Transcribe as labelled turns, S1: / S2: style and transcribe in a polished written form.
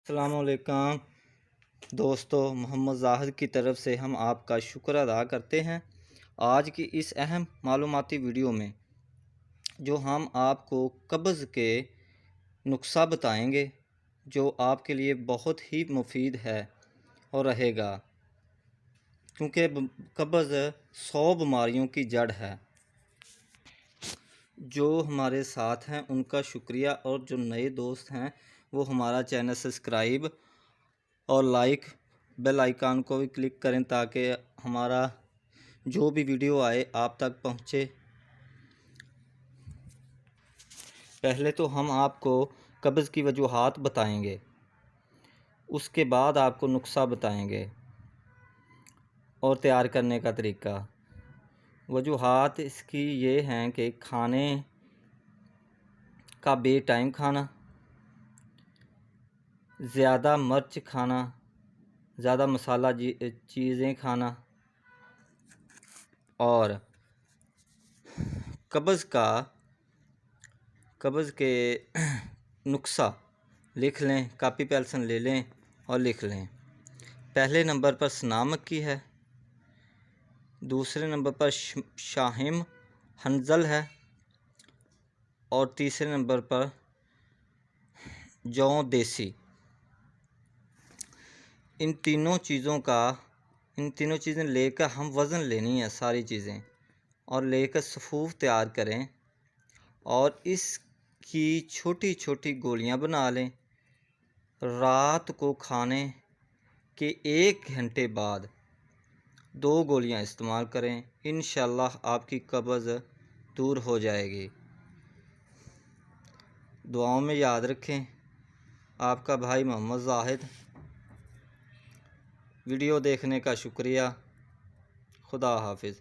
S1: अस्सलामुअलैकुम दोस्तों, मोहम्मद ज़ाहिद की तरफ से हम आपका शुक्र अदा करते हैं। आज की इस अहम मालूमाती वीडियो में जो हम आपको कब्ज़ के नुस्ख़ा बताएंगे, जो आपके लिए बहुत ही मुफीद है और रहेगा, क्योंकि कब्ज़ 100 बीमारियों की जड़ है। जो हमारे साथ हैं उनका शुक्रिया, और जो नए दोस्त हैं वो हमारा चैनल सब्सक्राइब और लाइक बेल आइकन को भी क्लिक करें ताकि हमारा जो भी वीडियो आए आप तक पहुँचे। पहले तो हम आपको कब्ज़ की वजूहात बताएंगे, उसके बाद आपको नुस्ख़ा बताएंगे और तैयार करने का तरीका। वजूहात इसकी ये हैं कि खाने का बे टाइम खाना, ज़्यादा मिर्च खाना, ज़्यादा मसाला चीज़ें खाना, और कब्ज़ के नुस्ख़ा लिख लें, कापी पेंसिल ले लें और लिख लें। पहले नंबर पर सना मक्खी है, दूसरे नंबर पर शाहिम हंजल है, और तीसरे नंबर पर जौ देसी। इन तीनों चीज़ें लेकर हम वज़न लेनी है सारी चीज़ें, और लेकर सफ़ूफ तैयार करें और इसकी छोटी छोटी गोलियां बना लें। रात को खाने के 1 घंटे बाद 2 गोलियां इस्तेमाल करें। इंशाअल्लाह आपकी कब्ज़ दूर हो जाएगी। दुआओं में याद रखें। आपका भाई मोहम्मद ज़ाहिद। वीडियो देखने का शुक्रिया। खुदा हाफिज़।